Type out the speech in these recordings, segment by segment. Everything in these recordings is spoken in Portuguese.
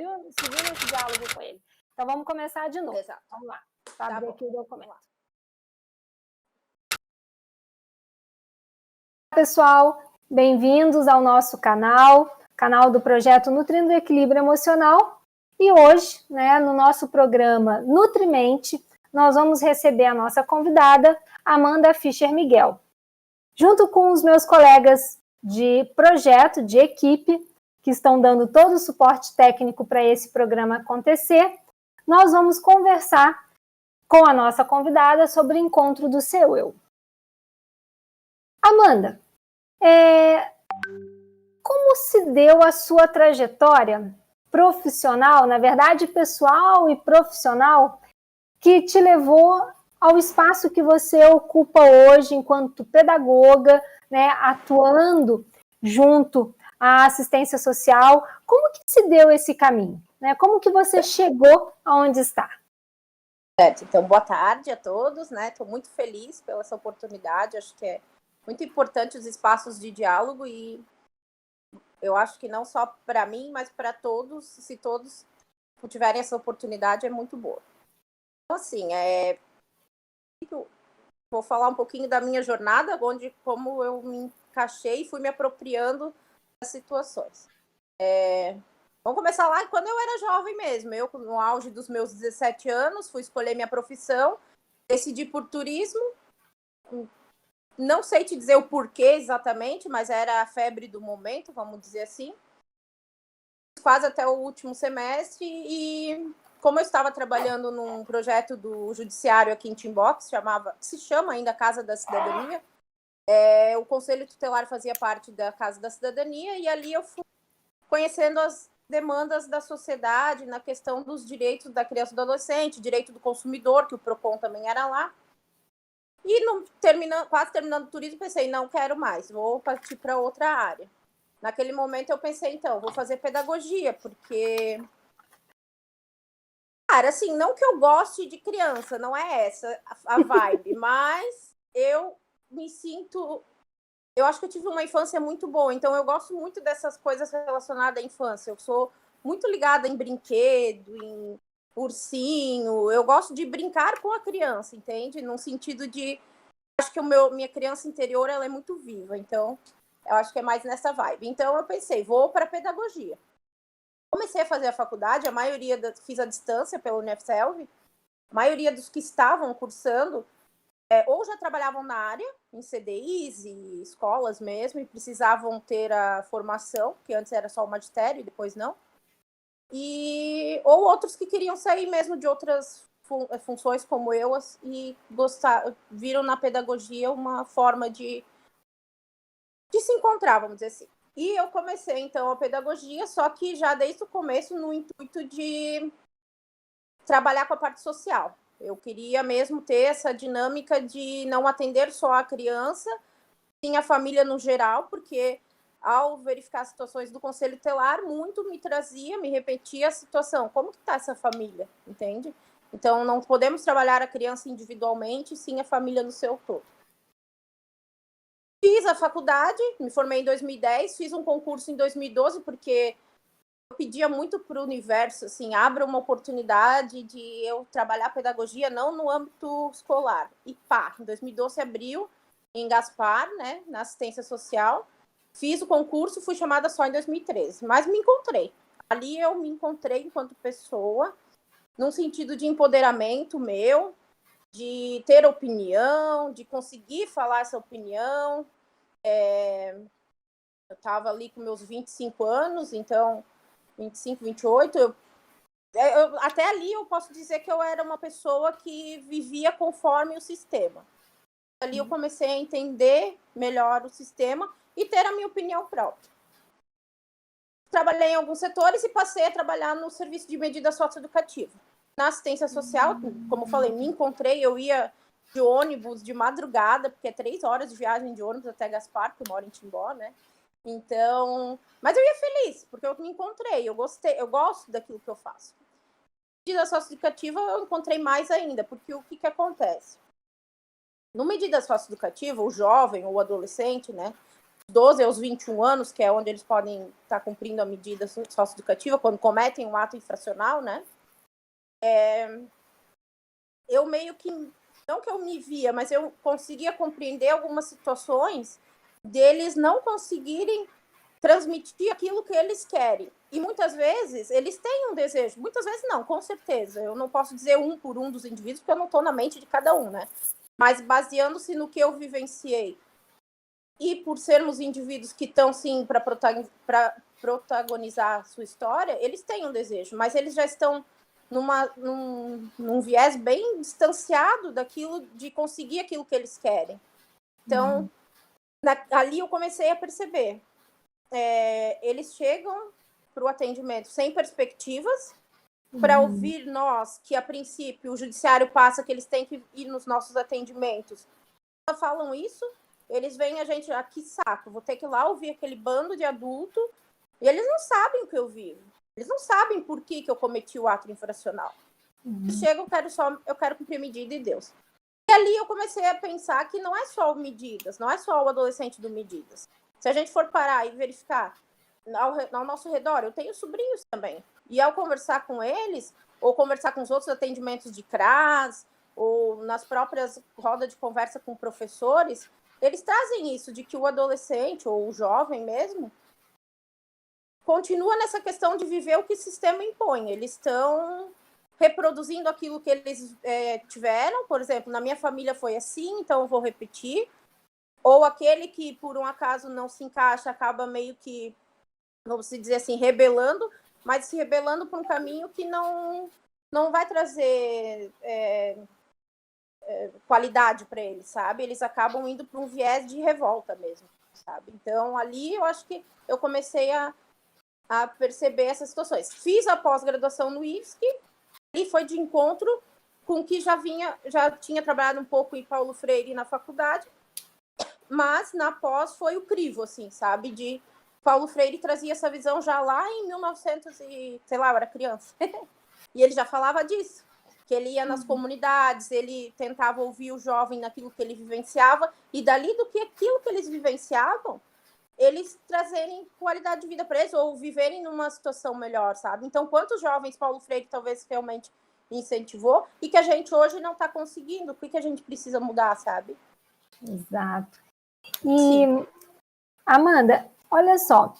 se viu nesse diálogo com ele. Então, vamos começar de novo. Exato. Vamos lá. Vou abrir aqui o documento. Olá, pessoal. Bem-vindos ao nosso canal do projeto Nutrindo o Equilíbrio Emocional. E hoje, no nosso programa Nutrimente, nós vamos receber a nossa convidada, Amanda Fischer Miguel. Junto com os meus colegas de projeto, de equipe, que estão dando todo o suporte técnico para esse programa acontecer, nós vamos conversar com a nossa convidada sobre o encontro do seu eu. Amanda, como se deu a sua trajetória profissional, na verdade pessoal e profissional, que te levou ao espaço que você ocupa hoje enquanto pedagoga, atuando junto à assistência social? Como que se deu esse caminho? Como que você chegou aonde está? Certo, então boa tarde a todos, Estou muito feliz pela essa oportunidade, acho que é muito importante os espaços de diálogo e eu acho que não só para mim, mas para todos, se todos tiverem essa oportunidade, é muito boa. Então, assim, vou falar um pouquinho da minha jornada, como eu me encaixei e fui me apropriando das situações. Vamos começar lá quando eu era jovem mesmo. Eu, no auge dos meus 17 anos, fui escolher minha profissão, decidi por turismo. Não sei te dizer o porquê exatamente, mas era a febre do momento, vamos dizer assim. Quase até o último semestre e como eu estava trabalhando num projeto do judiciário aqui em Timbó, que se chama ainda Casa da Cidadania, o Conselho Tutelar fazia parte da Casa da Cidadania e ali eu fui conhecendo as demandas da sociedade na questão dos direitos da criança e do adolescente, direito do consumidor, que o PROCON também era lá. E quase terminando o turismo, pensei, não quero mais, vou partir para outra área. Naquele momento eu pensei, então, vou fazer pedagogia, porque... Cara, assim, não que eu goste de criança, não é essa a vibe, mas eu me sinto... Eu acho que eu tive uma infância muito boa, então eu gosto muito dessas coisas relacionadas à infância. Eu sou muito ligada em brinquedo, em ursinho, eu gosto de brincar com a criança, entende? Num sentido de... Acho que minha criança interior ela é muito viva, então eu acho que é mais nessa vibe. Então eu pensei, vou para pedagogia. Comecei a fazer a faculdade, fiz a distância pela UniFselv, a maioria dos que estavam cursando ou já trabalhavam na área, em CDIs e escolas mesmo, e precisavam ter a formação, que antes era só o magistério e depois não, ou outros que queriam sair mesmo de outras funções como eu e viram na pedagogia uma forma de se encontrar, vamos dizer assim. E eu comecei, então, a pedagogia, só que já desde o começo no intuito de trabalhar com a parte social. Eu queria mesmo ter essa dinâmica de não atender só a criança, sim a família no geral, porque ao verificar as situações do Conselho Tutelar, muito me repetia a situação. Como que está essa família, entende? Então, não podemos trabalhar a criança individualmente, sim a família no seu todo. Fiz a faculdade, me formei em 2010, fiz um concurso em 2012, porque eu pedia muito para o universo, assim, abra uma oportunidade de eu trabalhar pedagogia, não no âmbito escolar. E em 2012 abriu em Gaspar, na assistência social. Fiz o concurso, fui chamada só em 2013, mas me encontrei. Ali eu me encontrei enquanto pessoa, num sentido de empoderamento meu, de ter opinião, de conseguir falar essa opinião. Eu estava ali com meus 25 anos, então 25, 28, até ali eu posso dizer que eu era uma pessoa que vivia conforme o sistema. Ali eu comecei a entender melhor o sistema e ter a minha opinião própria. Trabalhei em alguns setores e passei a trabalhar no serviço de medida socioeducativa. Na assistência social, como eu falei, me encontrei, eu ia de ônibus de madrugada, porque é 3 horas de viagem de ônibus até Gaspar, que eu moro em Timbó, Então, mas eu ia feliz, porque eu me encontrei, eu gosto daquilo que eu faço. Medida socioeducativa eu encontrei mais ainda, porque o que acontece? No medida socioeducativa, o jovem ou o adolescente, 12 aos 21 anos, que é onde eles podem estar cumprindo a medida socioeducativa, quando cometem um ato infracional, né? Eu meio que, não que eu me via, mas eu conseguia compreender algumas situações deles não conseguirem transmitir aquilo que eles querem. E muitas vezes eles têm um desejo, muitas vezes não, com certeza. Eu não posso dizer um por um dos indivíduos, porque eu não estou na mente de cada um, né? Mas baseando-se no que eu vivenciei, e por sermos indivíduos que estão, sim, para protagonizar a sua história, eles têm um desejo, mas eles já estão num viés bem distanciado daquilo, de conseguir aquilo que eles querem. Então, ali eu comecei a perceber. Eles chegam para o atendimento sem perspectivas, para ouvir nós, que a princípio o judiciário passa que eles têm que ir nos nossos atendimentos. Falam isso, eles veem a gente, que saco, vou ter que ir lá ouvir aquele bando de adulto, e eles não sabem o que eu vivo. Eles não sabem por que eu cometi o ato infracional. Chegam, eu quero cumprir medida e Deus. E ali eu comecei a pensar que não é só o medidas, não é só o adolescente do medidas. Se a gente for parar e verificar ao nosso redor, eu tenho sobrinhos também. E ao conversar com eles, ou conversar com os outros atendimentos de CRAS, ou nas próprias rodas de conversa com professores, eles trazem isso, de que o adolescente, ou o jovem mesmo, continua nessa questão de viver o que o sistema impõe. Eles estão reproduzindo aquilo que eles tiveram. Por exemplo, na minha família foi assim, então eu vou repetir. Ou aquele que, por um acaso, não se encaixa, acaba meio que, vamos dizer assim, rebelando, mas se rebelando por um caminho que não vai trazer qualidade para eles, sabe? Eles acabam indo para um viés de revolta mesmo, sabe? Então, ali eu acho que eu comecei a perceber essas situações. Fiz a pós-graduação no IFSC e foi de encontro com que já tinha trabalhado um pouco em Paulo Freire na faculdade, mas na pós foi o crivo, assim, sabe? De Paulo Freire trazia essa visão já lá em 1900 e, sei lá, eu era criança. E ele já falava disso, que ele ia nas comunidades, ele tentava ouvir o jovem naquilo que ele vivenciava, e dali do que aquilo que eles vivenciavam, eles trazerem qualidade de vida para eles, ou viverem numa situação melhor, sabe? Então, quantos jovens Paulo Freire talvez realmente incentivou, e que a gente hoje não está conseguindo, o que a gente precisa mudar, sabe? Exato. E, sim, Amanda, olha só,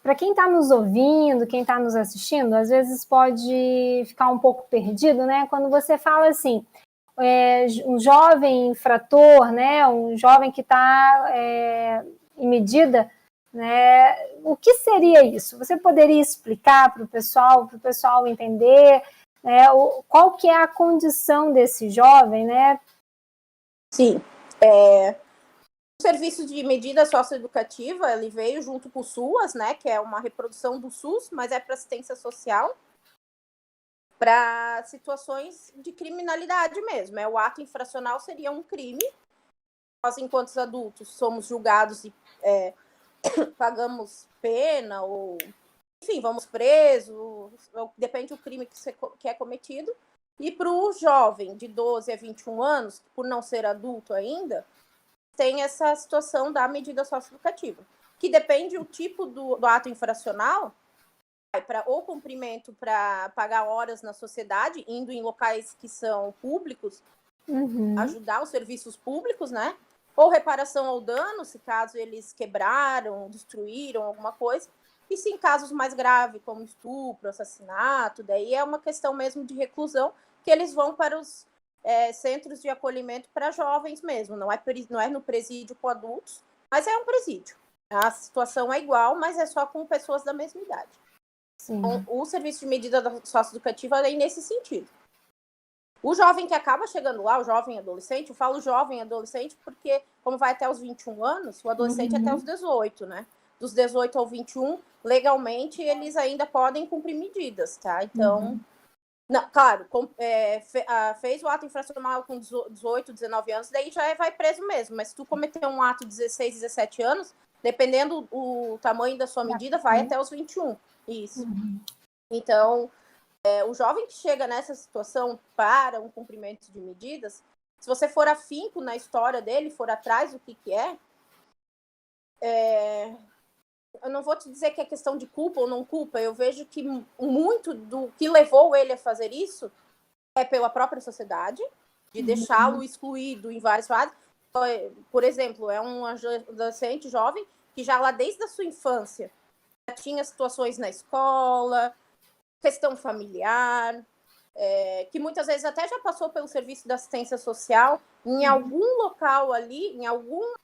para quem está nos ouvindo, quem está nos assistindo, às vezes pode ficar um pouco perdido, né? Quando você fala assim, um jovem infrator, né? Um jovem que está em medida, né? O que seria isso? Você poderia explicar para o pessoal entender, né? Qual que é a condição desse jovem, né? Sim. O serviço de medida socioeducativa, ele veio junto com o SUAS, né, que é uma reprodução do SUS, mas é para assistência social, para situações de criminalidade mesmo. O ato infracional seria um crime. Nós, enquanto adultos, somos julgados e pagamos pena, ou, enfim, vamos presos, depende do crime que é cometido. E para o jovem de 12 a 21 anos, por não ser adulto ainda, tem essa situação da medida socioeducativa, que depende do tipo do ato infracional, ou cumprimento para pagar horas na sociedade, indo em locais que são públicos, ajudar os serviços públicos, né? Ou reparação ao dano, se caso eles quebraram, destruíram alguma coisa. E se em casos mais graves, como estupro, assassinato, daí é uma questão mesmo de reclusão, que eles vão para os centros de acolhimento para jovens mesmo. Não é no presídio com adultos, mas é um presídio. A situação é igual, mas é só com pessoas da mesma idade. Então, o serviço de medida socioeducativa é nesse sentido. O jovem que acaba chegando lá, o jovem adolescente, eu falo jovem adolescente porque, como vai até os 21 anos, o adolescente até os 18, né? Dos 18 ao 21, legalmente, eles ainda podem cumprir medidas, tá? Então, não, claro, fez o ato infracional com 18, 19 anos, daí já vai preso mesmo. Mas se tu cometer um ato de 16, 17 anos, dependendo do tamanho da sua medida, vai até os 21. Isso. Então, o jovem que chega nessa situação para um cumprimento de medidas, se você for afinco na história dele, for atrás do que é, eu não vou te dizer que é questão de culpa ou não culpa, eu vejo que muito do que levou ele a fazer isso é pela própria sociedade, de deixá-lo excluído em várias fases. Por exemplo, é um adolescente jovem que já lá desde a sua infância já tinha situações na escola, questão familiar, que muitas vezes até já passou pelo serviço da assistência social, em algum local ali, em alguma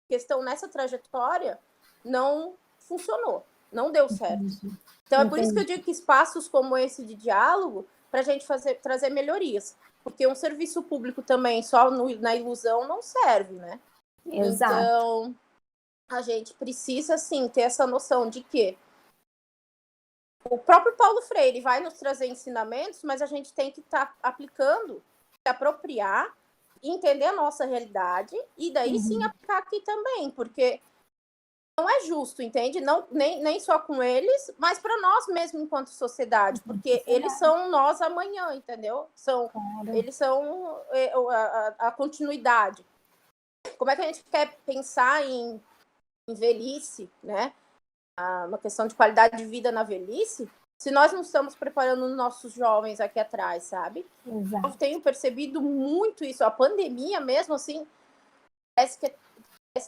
questão nessa trajetória, não funcionou, não deu certo. Então, é por isso que eu digo que espaços como esse de diálogo, para a gente trazer melhorias. Porque um serviço público também só na ilusão não serve, né? Exato. Então, a gente precisa, sim, ter essa noção de que o próprio Paulo Freire vai nos trazer ensinamentos, mas a gente tem que estar aplicando, se apropriar, entender a nossa realidade e daí sim aplicar aqui também, porque não é justo, entende? Não, nem só com eles, mas para nós mesmos enquanto sociedade, porque eles são nós amanhã, entendeu? Eles são a continuidade. Como é que a gente quer pensar em velhice, né? Uma questão de qualidade de vida na velhice, se nós não estamos preparando os nossos jovens aqui atrás, sabe? Exato. Eu tenho percebido muito isso. A pandemia mesmo, assim, parece que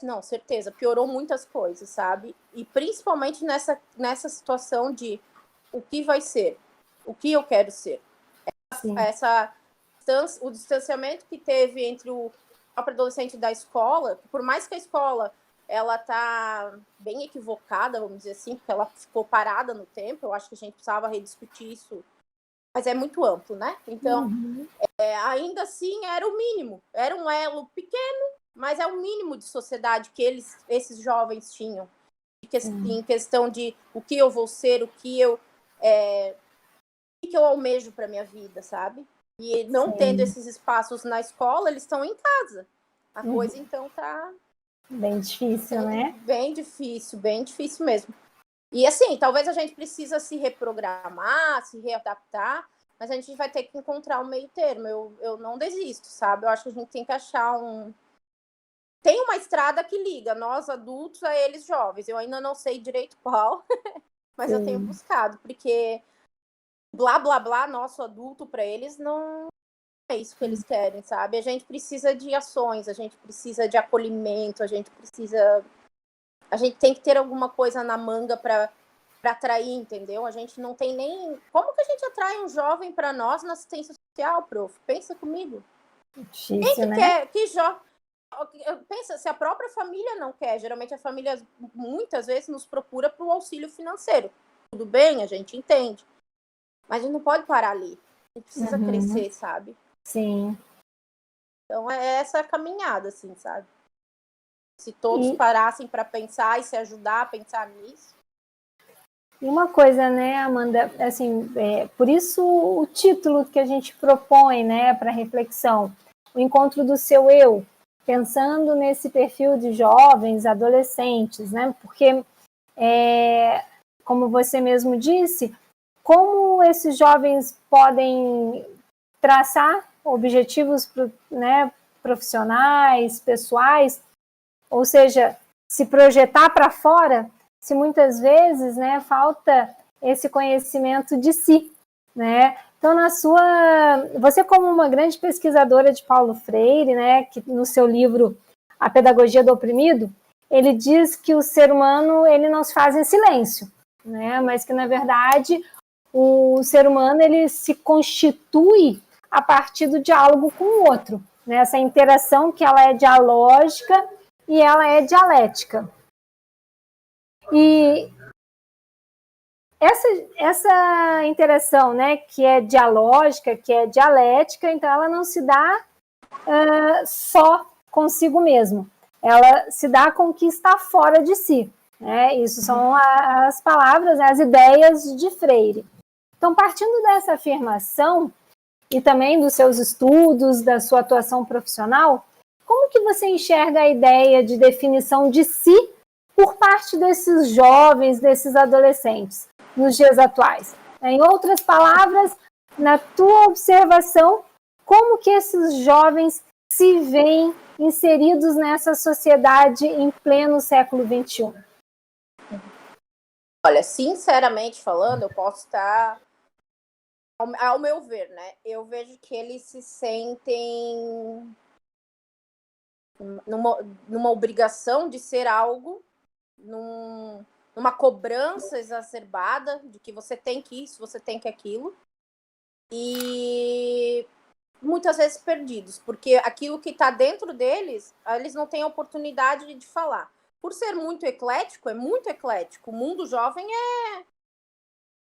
não, certeza, piorou muitas coisas, sabe? E principalmente nessa situação de o que vai ser, o que eu quero ser. O distanciamento que teve entre o próprio adolescente da escola, por mais que a escola ela tá bem equivocada, vamos dizer assim, porque ela ficou parada no tempo, eu acho que a gente precisava rediscutir isso, mas é muito amplo, né? Então, ainda assim, era o mínimo, era um elo pequeno, mas é o mínimo de sociedade que esses jovens tinham, em questão de o que eu vou ser, o que eu almejo para minha vida, sabe? E não tendo esses espaços na escola, eles estão em casa. A coisa, então, tá bem difícil, né? Bem difícil mesmo. E assim, talvez a gente precisa se reprogramar, se readaptar, mas a gente vai ter que encontrar um meio termo. Eu não desisto, sabe? Eu acho que a gente tem que achar Tem uma estrada que liga nós adultos a eles jovens. Eu ainda não sei direito qual, mas eu tenho buscado, porque blá, blá, blá, nosso adulto, para eles não é isso que eles querem, sabe? A gente precisa de ações, a gente precisa de acolhimento, a gente tem que ter alguma coisa na manga para atrair, entendeu? A gente não tem nem... Como que a gente atrai um jovem para nós na assistência social, prof? Pensa comigo. Difícil, né? Pensa, se a própria família não quer, geralmente a família muitas vezes nos procura para o auxílio financeiro. Tudo bem, a gente entende. Mas a gente não pode parar ali. A gente precisa crescer, sabe? Sim. Então é essa caminhada, assim, sabe? Se todos parassem para pensar e se ajudar a pensar nisso. E uma coisa, né, Amanda, assim, por isso o título que a gente propõe, né, para reflexão, o encontro do seu eu, pensando nesse perfil de jovens, adolescentes, né, porque, como você mesmo disse, como esses jovens podem traçar objetivos, né, profissionais, pessoais, ou seja, se projetar para fora, se muitas vezes, né, falta esse conhecimento de si, né? Então, você como uma grande pesquisadora de Paulo Freire, né, que no seu livro A Pedagogia do Oprimido, ele diz que o ser humano ele não se faz em silêncio, né? Mas que na verdade o ser humano ele se constitui a partir do diálogo com o outro, né? Essa interação que ela é dialógica e ela é dialética. E essa interação, né, que é dialógica, que é dialética, então ela não se dá só consigo mesmo. Ela se dá com o que está fora de si. Né? Isso são as palavras, né, as ideias de Freire. Então, partindo dessa afirmação, e também dos seus estudos, da sua atuação profissional, como que você enxerga a ideia de definição de si por parte desses jovens, desses adolescentes, nos dias atuais? Em outras palavras, na tua observação, como que esses jovens se veem inseridos nessa sociedade em pleno século XXI? Olha, sinceramente falando, eu posso estar... Ao meu ver, né? Eu vejo que eles se sentem numa obrigação de ser algo, numa cobrança exacerbada de que você tem que isso, você tem que aquilo. E muitas vezes perdidos, porque aquilo que está dentro deles, eles não têm a oportunidade de falar. Por ser muito eclético, é muito eclético. O mundo jovem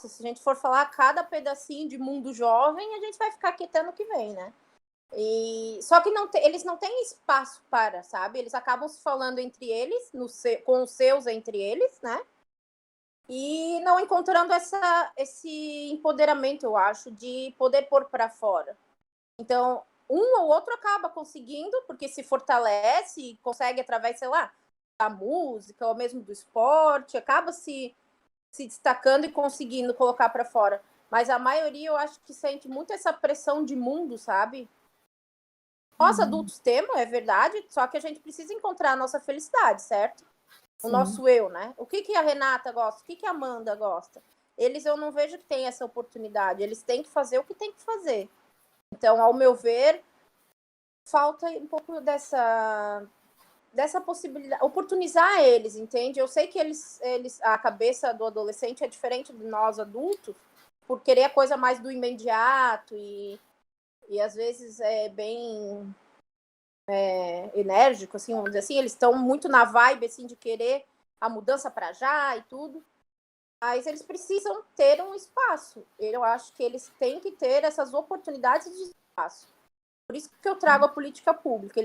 se a gente for falar cada pedacinho de mundo jovem, a gente vai ficar aqui até ano que vem, né? Só que eles não têm espaço para, sabe? Eles acabam se falando entre eles, com os seus entre eles, né? E não encontrando esse empoderamento, eu acho, de poder pôr para fora. Então, um ou outro acaba conseguindo, porque se fortalece, consegue através, sei lá, da música ou mesmo do esporte, acaba se destacando e conseguindo colocar para fora. Mas a maioria, eu acho que sente muito essa pressão de mundo, sabe? Nós adultos temos, é verdade, só que a gente precisa encontrar a nossa felicidade, certo? O nosso eu, né? O que a Renata gosta? O que a Amanda gosta? Eles, eu não vejo que tem essa oportunidade. Eles têm que fazer o que tem que fazer. Então, ao meu ver, falta um pouco dessa possibilidade, oportunizar eles, entende? Eu sei que eles a cabeça do adolescente é diferente de nós adultos, por querer a coisa mais do imediato e às vezes é bem enérgico, assim, vamos dizer assim, eles estão muito na vibe, assim, de querer a mudança para já e tudo, mas eles precisam ter um espaço. Eu acho que eles têm que ter essas oportunidades de espaço. Por isso que eu trago a política pública.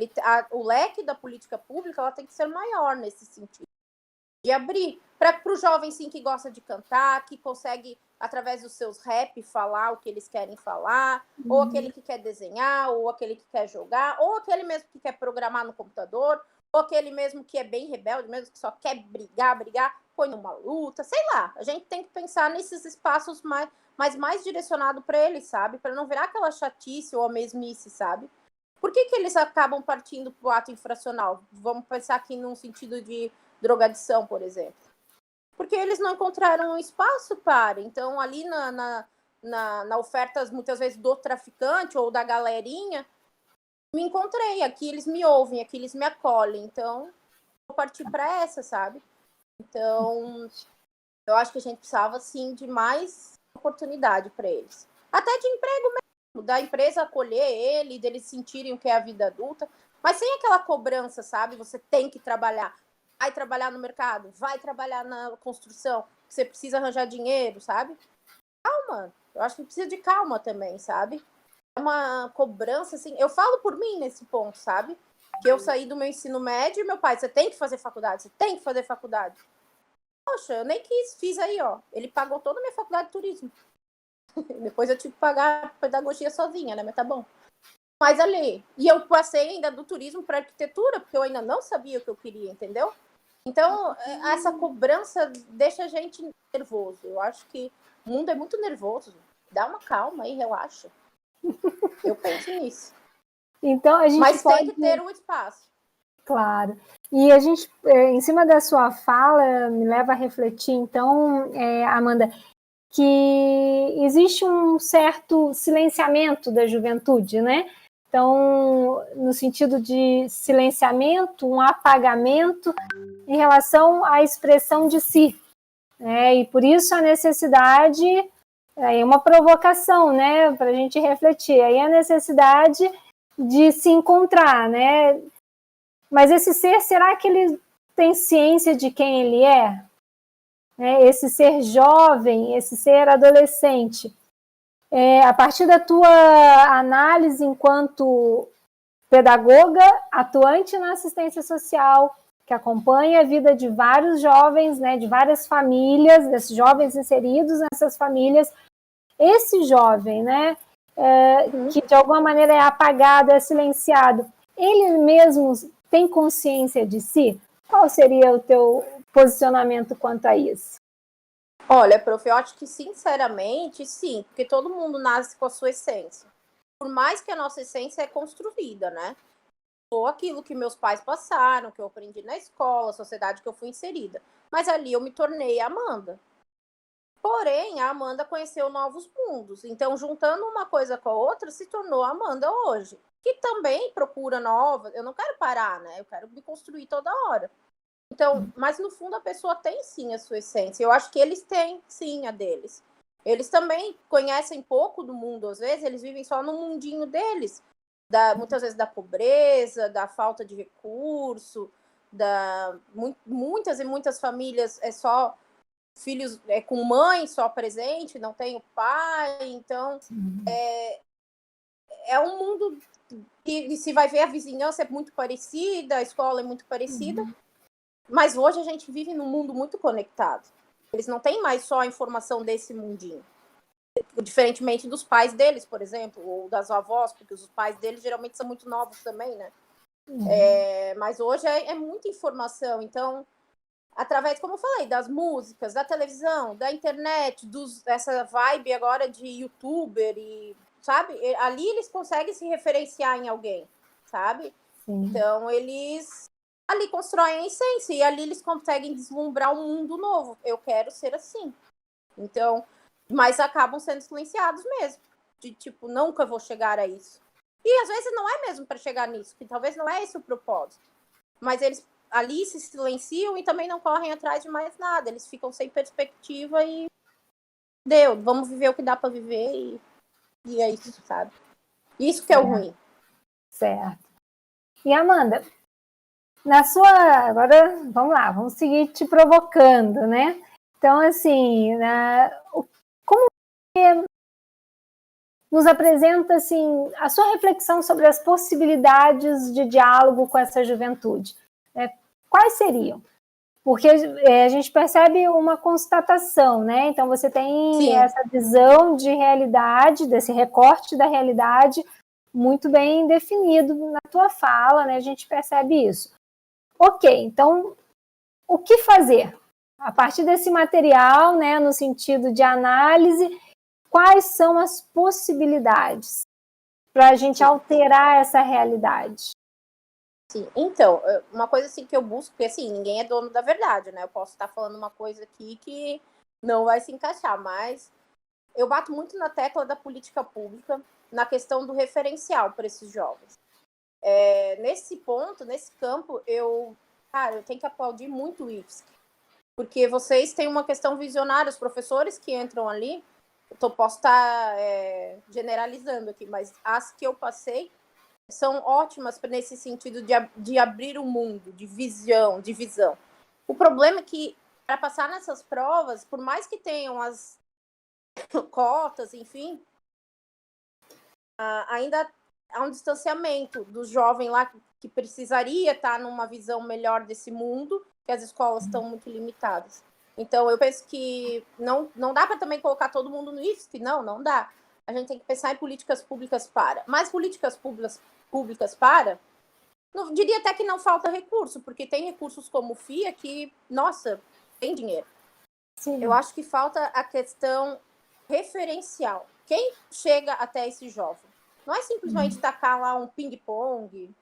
O leque da política pública ela tem que ser maior nesse sentido. De abrir para o jovem, sim, que gosta de cantar, que consegue, através dos seus rap, falar o que eles querem falar, ou aquele que quer desenhar, ou aquele que quer jogar, ou aquele mesmo que quer programar no computador, ou aquele mesmo que é bem rebelde, mesmo que só quer brigar, põe numa luta, sei lá. A gente tem que pensar nesses espaços mais direcionado para eles, sabe? Para não virar aquela chatice ou a mesmice, sabe? Por que eles acabam partindo para o ato infracional? Vamos pensar aqui num sentido de drogadição, por exemplo. Porque eles não encontraram um espaço para. Então, ali na oferta, muitas vezes, do traficante ou da galerinha, me encontrei. Aqui eles me ouvem, aqui eles me acolhem. Então, vou partir para essa, sabe? Então, eu acho que a gente precisava, sim, de mais oportunidade para eles. Até de emprego mesmo, da empresa acolher ele, deles sentirem o que é a vida adulta, mas sem aquela cobrança, sabe? Você tem que trabalhar. Vai trabalhar no mercado, vai trabalhar na construção, você precisa arranjar dinheiro, sabe? Calma, eu acho que precisa de calma também, sabe? É uma cobrança, assim, eu falo por mim nesse ponto, sabe? Que eu saí do meu ensino médio e meu pai, você tem que fazer faculdade, você tem que fazer faculdade. Poxa, eu nem quis, fiz aí, ó. Ele pagou toda a minha faculdade de turismo. Depois eu tive que pagar pedagogia sozinha, né? Mas tá bom. Mas ali, e eu passei ainda do turismo para arquitetura, porque eu ainda não sabia o que eu queria, entendeu? Então, essa cobrança deixa a gente nervoso. Eu acho que o mundo é muito nervoso. Dá uma calma aí, relaxa. Eu penso nisso. Então, a gente Mas pode... tem que ter um espaço. Claro. E a gente, em cima da sua fala, me leva a refletir, então, Amanda, que existe um certo silenciamento da juventude, né? Então, no sentido de silenciamento, um apagamento em relação à expressão de si, né? E por isso a necessidade, é uma provocação, né, para a gente refletir, aí a necessidade de se encontrar, né? Mas esse ser, será que ele tem ciência de quem ele é? Esse ser jovem, esse ser adolescente. A partir da tua análise enquanto pedagoga, atuante na assistência social, que acompanha a vida de vários jovens, né, de várias famílias, desses jovens inseridos nessas famílias, esse jovem, né, que de alguma maneira é apagado, é silenciado, ele mesmo tem consciência de si? Qual seria o teu posicionamento quanto a isso? Olha, prof, eu acho que, sinceramente, sim, porque todo mundo nasce com a sua essência. Por mais que a nossa essência é construída, né? sou aquilo que meus pais passaram, que eu aprendi na escola, a sociedade que eu fui inserida. Mas ali eu me tornei Amanda. Porém, a Amanda conheceu novos mundos. Então, juntando uma coisa com a outra, se tornou a Amanda hoje. Que também procura novas. Eu não quero parar, né? Eu quero me construir toda hora. Então, mas no fundo a pessoa tem sim a sua essência. Eu acho que eles têm sim a deles. Eles também conhecem pouco do mundo, às vezes, eles vivem só no mundinho deles. Muitas vezes da pobreza, da falta de recurso, muitas e muitas famílias é só filhos com mãe só presente, não tem o pai, então é um mundo que se vai ver a vizinhança é muito parecida, a escola é muito parecida, mas hoje a gente vive num mundo muito conectado. Eles não têm mais só a informação desse mundinho. Diferentemente dos pais deles, por exemplo, ou das avós, porque os pais deles geralmente são muito novos também, né? Mas hoje é muita informação, então através, como eu falei, das músicas, da televisão, da internet, essa vibe agora de youtuber, e, sabe? Ali eles conseguem se referenciar em alguém, sabe? Sim. Então, eles ali constroem a essência, e ali eles conseguem deslumbrar um mundo novo. Eu quero ser assim. Então, mas acabam sendo silenciados mesmo. De tipo, nunca vou chegar a isso. E às vezes não é mesmo para chegar nisso, que talvez não é esse o propósito. Mas eles ali se silenciam e também não correm atrás de mais nada. Eles ficam sem perspectiva e vamos viver o que dá para viver e é isso, sabe? Isso que é o ruim. Certo. E Amanda, agora vamos lá, vamos seguir te provocando, né? Então, assim, como você nos apresenta assim, a sua reflexão sobre as possibilidades de diálogo com essa juventude? Quais seriam? Porque a gente percebe uma constatação, né? Então, você tem essa visão de realidade, desse recorte da realidade muito bem definido na tua fala, né? A gente percebe isso. Ok, então, o que fazer? A partir desse material, né, no sentido de análise, quais são as possibilidades para a gente alterar essa realidade? Sim, então, uma coisa assim que eu busco, porque assim, ninguém é dono da verdade, né? Eu posso estar falando uma coisa aqui que não vai se encaixar, mas eu bato muito na tecla da política pública, na questão do referencial para esses jovens. Nesse ponto, nesse campo, eu tenho que aplaudir muito o IFSC, porque vocês têm uma questão visionária, os professores que entram ali, posso estar generalizando aqui, mas as que eu passei são ótimas nesse sentido de abrir o mundo, de visão. O problema é que, para passar nessas provas, por mais que tenham as cotas, enfim, ainda há um distanciamento do jovem lá que precisaria estar numa visão melhor desse mundo, que as escolas estão muito limitadas. Então, eu penso que não dá para também colocar todo mundo no IFSC, não dá. A gente tem que pensar em políticas públicas para. Mas políticas públicas para, não, diria até que não falta recurso, porque tem recursos como o FIA que, nossa, tem dinheiro. Sim. Eu acho que falta a questão referencial. Quem chega até esse jovem? Não é simplesmente tacar lá um ping-pong,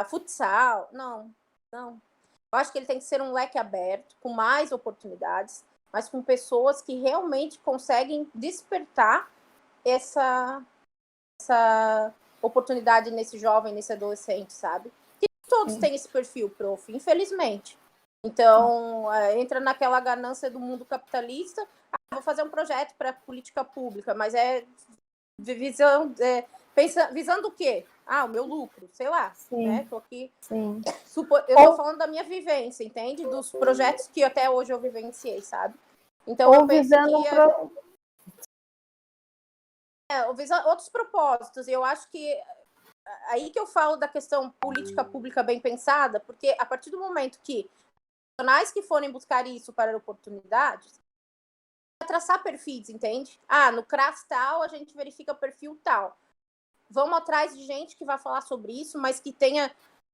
futsal, não. Eu acho que ele tem que ser um leque aberto, com mais oportunidades, mas com pessoas que realmente conseguem despertar essa oportunidade nesse jovem, nesse adolescente, sabe? E todos têm esse perfil, prof, infelizmente. Então, entra naquela ganância do mundo capitalista, vou fazer um projeto para política pública, mas visando o quê? O meu lucro, sei lá. Né? Tô aqui. Eu tô falando da minha vivência, entende? Dos projetos que até hoje eu vivenciei, sabe? Então, eu penso que outros propósitos. Eu acho que aí que eu falo da questão política pública bem pensada, porque a partir do momento que profissionais que forem buscar isso para oportunidades, traçar perfis, entende? No CRAS tal, a gente verifica perfil tal. Vamos atrás de gente que vai falar sobre isso, mas que tenha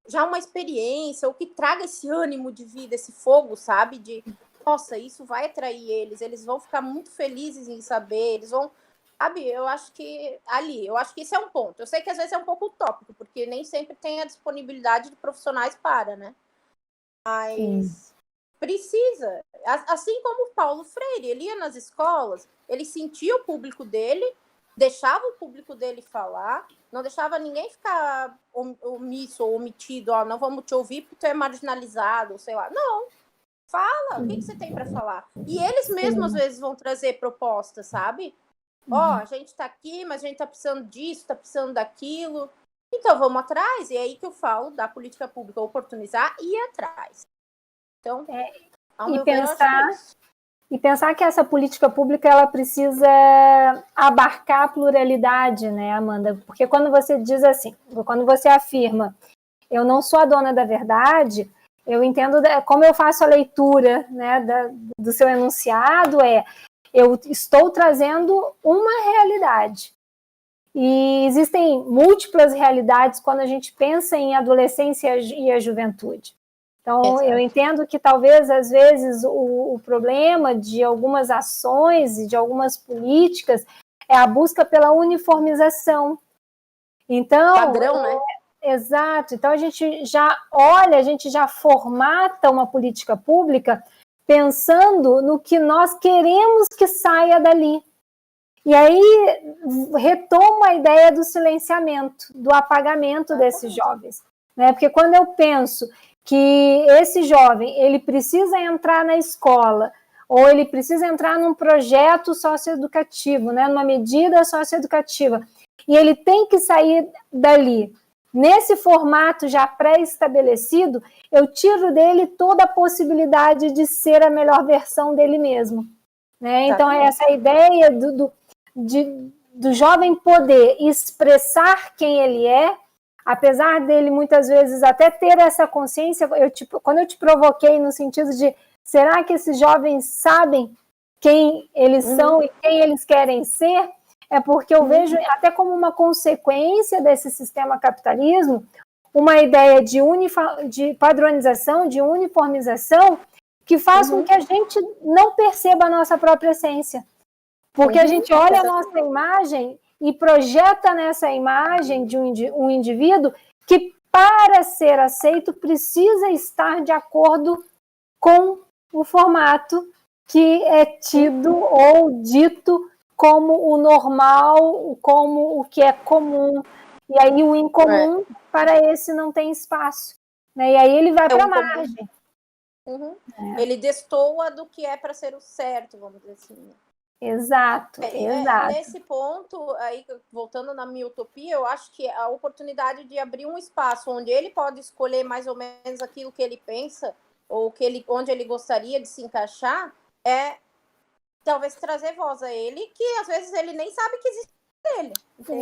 já uma experiência, ou que traga esse ânimo de vida, esse fogo, sabe? Nossa, isso vai atrair eles vão ficar muito felizes em saber, eles vão Sabe, eu acho que isso é um ponto. Eu sei que às vezes é um pouco utópico, porque nem sempre tem a disponibilidade de profissionais para, né? Sim. Mas precisa. Assim como o Paulo Freire, ele ia nas escolas, ele sentia o público dele, deixava o público dele falar, não deixava ninguém ficar omisso ou omitido, ó, não vamos te ouvir porque tu é marginalizado, sei lá. Não, fala, o que você tem para falar? E eles mesmos às vezes vão trazer propostas, sabe? Ó, a gente tá aqui, mas a gente tá precisando disso, tá precisando daquilo. Então vamos atrás, e é aí que eu falo da política pública oportunizar e ir atrás. Então, ao meu ver, eu acho que é isso. E pensar que essa política pública ela precisa abarcar a pluralidade, né, Amanda? Porque quando você diz assim, quando você afirma eu não sou a dona da verdade, eu entendo como eu faço a leitura, né, do seu enunciado, eu estou trazendo uma realidade. E existem múltiplas realidades quando a gente pensa em adolescência e a juventude. Então, eu entendo que talvez, às vezes, o problema de algumas ações e de algumas políticas é a busca pela uniformização. Então, padrão, né? Exato. Então, a gente já formata uma política pública pensando no que nós queremos que saia dali. E aí retoma a ideia do silenciamento, do apagamento desses jovens. Né? Porque quando eu penso que esse jovem ele precisa entrar na escola ou ele precisa entrar num projeto socioeducativo, né? Numa medida socioeducativa, e ele tem que sair dali nesse formato já pré-estabelecido, eu tiro dele toda a possibilidade de ser a melhor versão dele mesmo. Né? Então, é essa ideia do jovem poder expressar quem ele é, apesar dele muitas vezes até ter essa consciência, quando eu te provoquei no sentido de será que esses jovens sabem quem eles são e quem eles querem ser? É porque eu vejo até como uma consequência desse sistema capitalismo, uma ideia de padronização, de uniformização, que faz com que a gente não perceba a nossa própria essência. Porque a gente olha a nossa imagem e projeta nessa imagem de um indivíduo que, para ser aceito, precisa estar de acordo com o formato que é tido ou dito como o normal, como o que é comum. E aí o incomum, para esse, não tem espaço. Né? E aí ele vai para a margem. Ele destoa do que é para ser o certo, vamos dizer assim. Exato, exato. Nesse ponto, aí, voltando na minha utopia, eu acho que a oportunidade de abrir um espaço onde ele pode escolher mais ou menos aquilo que ele pensa, ou onde ele gostaria de se encaixar, é talvez trazer voz a ele, que às vezes ele nem sabe que existe dele.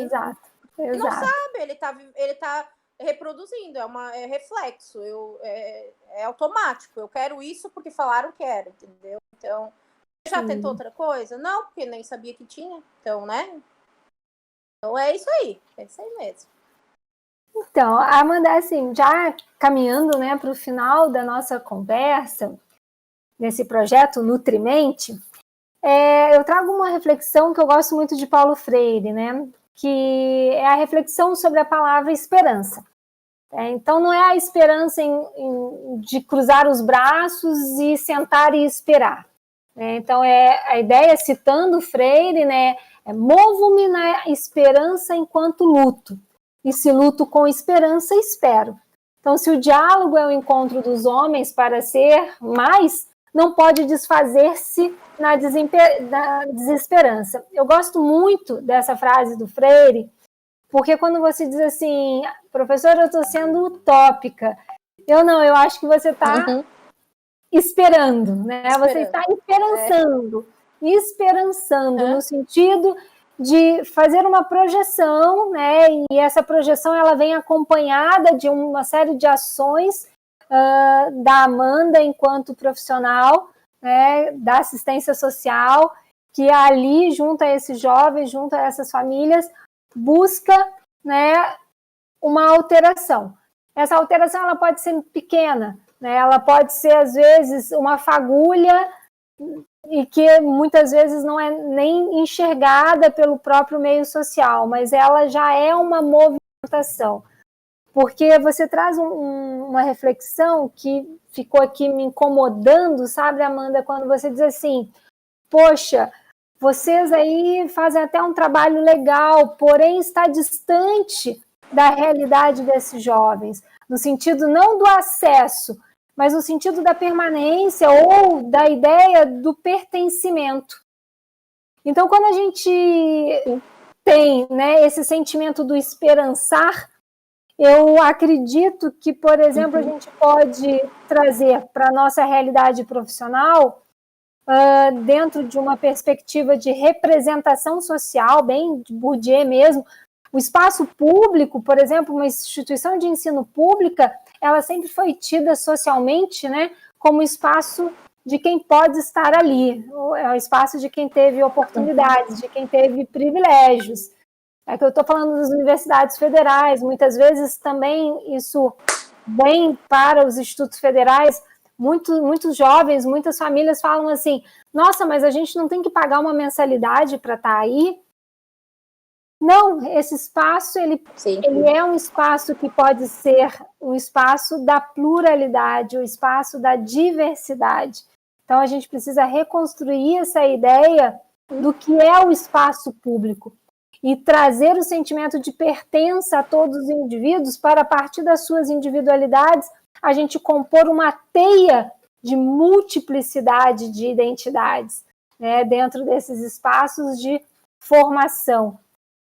Exato. Ele não sabe, ele tá reproduzindo, é reflexo, é automático. Eu quero isso porque falaram que era, entendeu? Então, já tentou outra coisa? Não, porque nem sabia que tinha. Então, né? Então é isso aí mesmo. Então, Amanda, assim, já caminhando, né, para o final da nossa conversa, nesse projeto Nutrimente, eu trago uma reflexão que eu gosto muito de Paulo Freire, né, que é a reflexão sobre a palavra esperança. Então, não é a esperança de cruzar os braços e sentar e esperar. Então, a ideia, citando Freire, né, movo-me na esperança enquanto luto. E se luto com esperança, espero. Então, se o diálogo é o encontro dos homens para ser mais, não pode desfazer-se na desesperança. Eu gosto muito dessa frase do Freire, porque quando você diz assim, professora, eu estou sendo utópica. Eu acho que você está esperando, né? Você está esperançando no sentido de fazer uma projeção, né? E essa projeção ela vem acompanhada de uma série de ações da Amanda enquanto profissional, né? Da assistência social, que ali junto a esses jovens, junto a essas famílias, busca, né? Uma alteração. Essa alteração ela pode ser pequena, né? Ela pode ser às vezes uma fagulha e que muitas vezes não é nem enxergada pelo próprio meio social, mas ela já é uma movimentação. Porque você traz uma reflexão que ficou aqui me incomodando, sabe, Amanda, quando você diz assim, poxa, vocês aí fazem até um trabalho legal, porém está distante da realidade desses jovens, no sentido não do acesso, mas no sentido da permanência ou da ideia do pertencimento. Então, quando a gente tem, né, esse sentimento do esperançar, eu acredito que, por exemplo, a gente pode trazer para a nossa realidade profissional, dentro de uma perspectiva de representação social, bem de Bourdieu mesmo, o espaço público, por exemplo, uma instituição de ensino pública, ela sempre foi tida socialmente, né, como espaço de quem pode estar ali, é o espaço de quem teve oportunidades, de quem teve privilégios. É que eu estou falando das universidades federais, muitas vezes também isso vem para os institutos federais, muitos jovens, muitas famílias falam assim, nossa, mas a gente não tem que pagar uma mensalidade para estar aí? Não, esse espaço, ele é um espaço que pode ser um espaço da pluralidade, o espaço da diversidade. Então, a gente precisa reconstruir essa ideia do que é o espaço público e trazer o sentimento de pertença a todos os indivíduos para, a partir das suas individualidades, a gente compor uma teia de multiplicidade de identidades, né, dentro desses espaços de formação.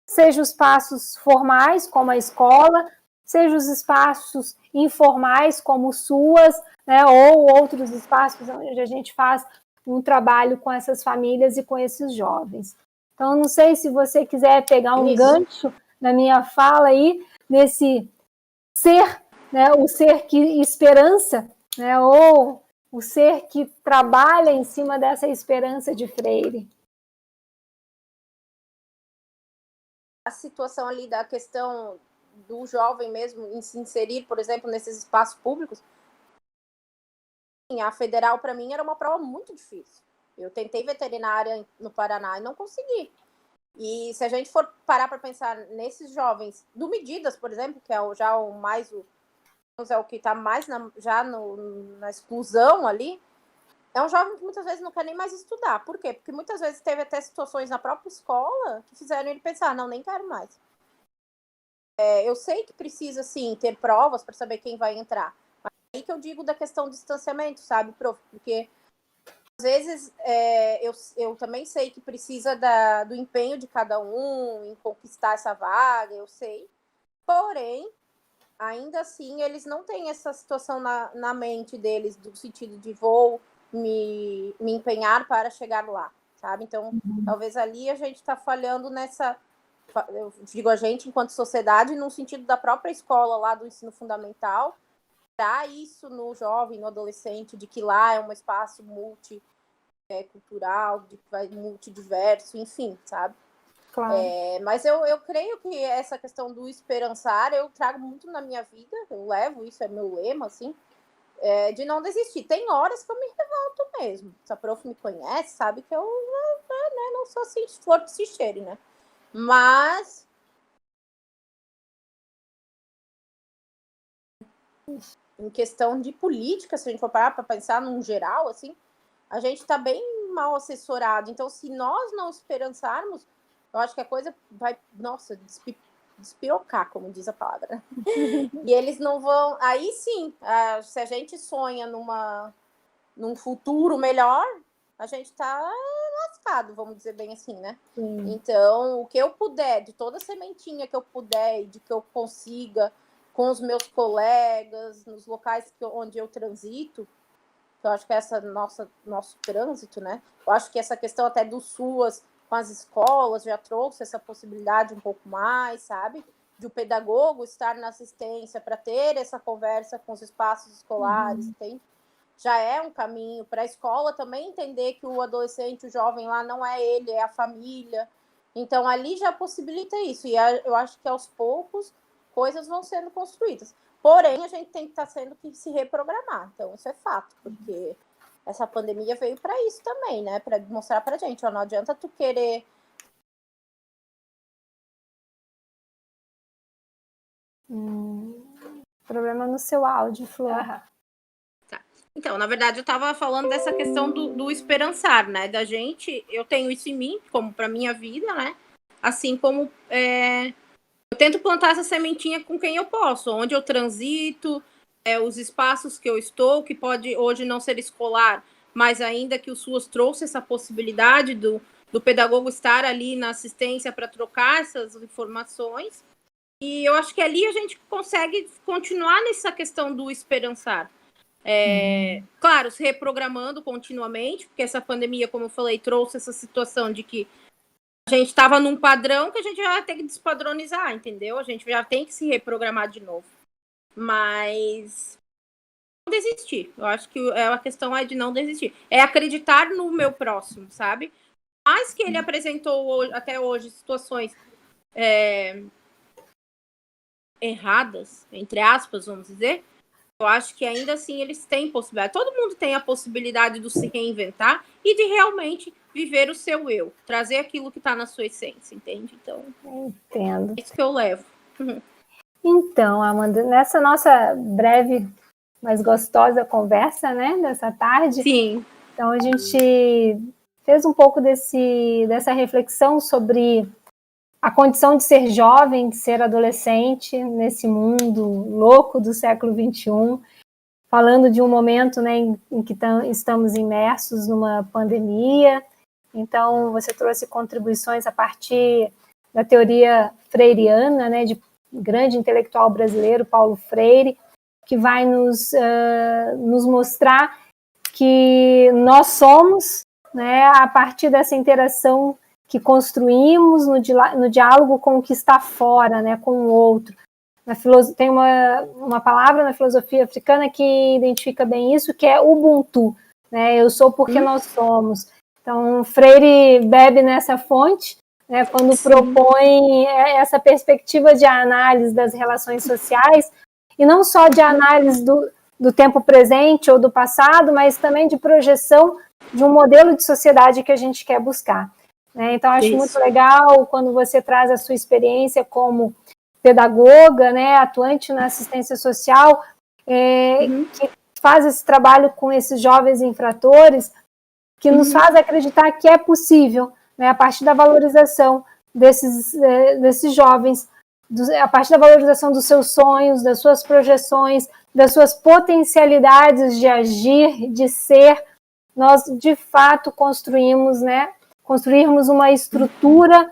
Seja os espaços formais, como a escola, seja os espaços informais, como suas, né, ou outros espaços onde a gente faz um trabalho com essas famílias e com esses jovens. Então, não sei se você quiser pegar um gancho na minha fala aí, nesse ser, né, o ser que esperança, né, ou o ser que trabalha em cima dessa esperança de Freire. A situação ali da questão do jovem mesmo em se inserir, por exemplo, nesses espaços públicos, a federal para mim era uma prova muito difícil. Eu tentei veterinária no Paraná e não consegui. E se a gente for parar para pensar nesses jovens do Medidas, por exemplo, que é já o mais é o que está mais na exclusão ali, é um jovem que muitas vezes não quer nem mais estudar. Por quê? Porque muitas vezes teve até situações na própria escola que fizeram ele pensar, não, nem quero mais. Eu sei que precisa, sim, ter provas para saber quem vai entrar. Mas é aí que eu digo da questão do distanciamento, sabe, prof? Porque às vezes eu também sei que precisa do empenho de cada um em conquistar essa vaga, eu sei. Porém, ainda assim, eles não têm essa situação na mente deles, do sentido de vou me empenhar para chegar lá, sabe? Então, talvez ali a gente está falhando nessa... Eu digo a gente, enquanto sociedade, no sentido da própria escola lá do ensino fundamental, dar isso no jovem, no adolescente, de que lá é um espaço multicultural, multidiverso, enfim, sabe? Claro. Mas eu creio que essa questão do esperançar eu trago muito na minha vida, eu levo, isso é meu lema, assim, de não desistir. Tem horas que eu me revolto mesmo. Se a prof me conhece, sabe que eu não sou assim, flor de se cheire, né? Mas em questão de política, se a gente for parar para pensar num geral, assim, a gente está bem mal assessorado. Então, se nós não esperançarmos, eu acho que a coisa vai, nossa, despirocar, como diz a palavra. E eles não vão... Aí sim, se a gente sonha num futuro melhor, a gente está lascado, vamos dizer bem assim, né? Sim. Então, o que eu puder, de toda sementinha que eu puder e de que eu consiga com os meus colegas, nos locais onde eu transito, eu acho que essa nosso trânsito, né? Eu acho que essa questão até do SUAS com as escolas já trouxe essa possibilidade um pouco mais, sabe? De o pedagogo estar na assistência para ter essa conversa com os espaços escolares, tem? Já é um caminho para a escola também entender que o adolescente, o jovem lá não é ele, é a família. Então, ali já possibilita isso. E eu acho que aos poucos coisas vão sendo construídas. Porém, a gente tem que estar sendo que se reprogramar. Então, isso é fato, porque essa pandemia veio para isso também, né? Para mostrar pra gente, ó, não adianta tu querer. Problema no seu áudio, Flor. Tá. Então, na verdade, eu estava falando dessa questão do esperançar, né? Da gente, eu tenho isso em mim, como para minha vida, né? Assim como eu tento plantar essa sementinha com quem eu posso, onde eu transito, os espaços que eu estou, que pode hoje não ser escolar, mas ainda que o SUAS trouxe essa possibilidade do pedagogo estar ali na assistência para trocar essas informações. E eu acho que ali a gente consegue continuar nessa questão do esperançar. Claro, se reprogramando continuamente, porque essa pandemia, como eu falei, trouxe essa situação de que a gente estava num padrão que a gente já vai ter que despadronizar, entendeu? A gente já tem que se reprogramar de novo. Mas não desistir. Eu acho que a questão é de não desistir. É acreditar no meu próximo, sabe? Mais que ele apresentou até hoje situações erradas, entre aspas, vamos dizer, eu acho que ainda assim eles têm possibilidade. Todo mundo tem a possibilidade de se reinventar e de realmente viver o seu eu, trazer aquilo que está na sua essência, entende? Então, entendo. É isso que eu levo. Então, Amanda, nessa nossa breve, mas gostosa conversa, né, dessa tarde. Sim. Então, a gente fez um pouco dessa reflexão sobre a condição de ser jovem, de ser adolescente nesse mundo louco do século XXI, falando de um momento, né, em que estamos imersos numa pandemia. Então, você trouxe contribuições a partir da teoria freiriana, né, de grande intelectual brasileiro, Paulo Freire, que vai nos mostrar que nós somos, né, a partir dessa interação que construímos no diálogo com o que está fora, né, com o outro. Tem uma palavra na filosofia africana que identifica bem isso, que é Ubuntu, né, eu sou porque nós somos. Então, Freire bebe nessa fonte, né, quando propõe essa perspectiva de análise das relações sociais, e não só de análise do tempo presente ou do passado, mas também de projeção de um modelo de sociedade que a gente quer buscar. Né? Então, acho muito legal quando você traz a sua experiência como pedagoga, né, atuante na assistência social, que faz esse trabalho com esses jovens infratores, que nos faz acreditar que é possível, né, a partir da valorização desses jovens, a partir da valorização dos seus sonhos, das suas projeções, das suas potencialidades de agir, de ser, nós de fato construirmos uma estrutura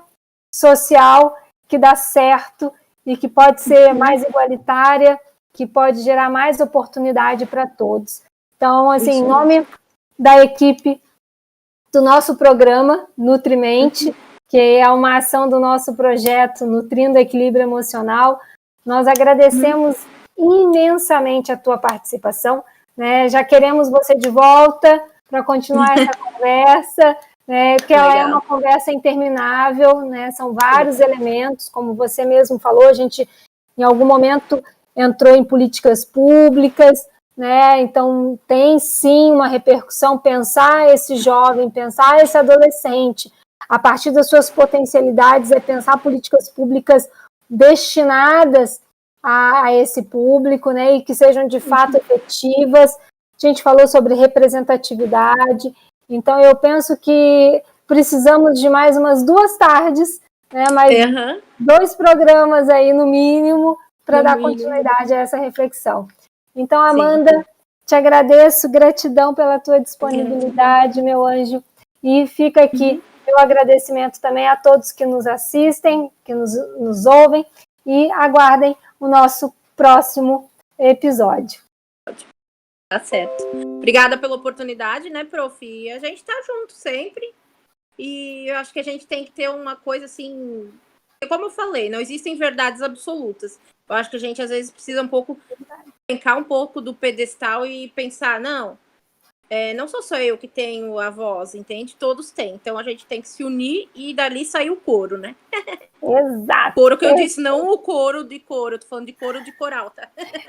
social que dá certo e que pode ser mais igualitária, que pode gerar mais oportunidade para todos. Então, assim, em nome da equipe do nosso programa Nutrimente, que é uma ação do nosso projeto Nutrindo Equilíbrio Emocional, nós agradecemos imensamente a tua participação, né? Já queremos você de volta para continuar essa conversa, né? Porque ela é uma conversa interminável, né? São vários elementos, como você mesmo falou, a gente em algum momento entrou em políticas públicas, né? Então tem sim uma repercussão, pensar esse jovem, pensar esse adolescente, a partir das suas potencialidades, é pensar políticas públicas destinadas a esse público, né? E que sejam de fato efetivas. A gente falou sobre representatividade, então eu penso que precisamos de mais umas 2 tardes, né? Mais 2 programas aí no mínimo para dar continuidade a essa reflexão. Então, Amanda, te agradeço, gratidão pela tua disponibilidade, meu anjo, e fica aqui meu agradecimento também a todos que nos assistem, que nos ouvem, e aguardem o nosso próximo episódio. Tá certo. Obrigada pela oportunidade, né, prof? E a gente tá junto sempre, e eu acho que a gente tem que ter uma coisa assim, como eu falei, não existem verdades absolutas. Eu acho que a gente às vezes precisa brincar um pouco do pedestal e pensar, não, não sou só eu que tenho a voz, entende? Todos têm. Então a gente tem que se unir e dali sair o coro, né? Exato. Coro que eu disse, não o coro de coro, eu tô falando de coro de coral, tá?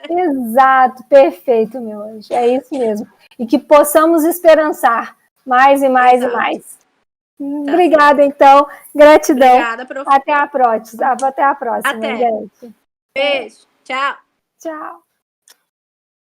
Exato, perfeito, meu anjo. É isso mesmo. E que possamos esperançar mais e mais Exato. e mais. Tá Obrigada, certo. então. Gratidão. Obrigada, prof. Até a próxima, Até. gente. Beijo. Tchau. Tchau.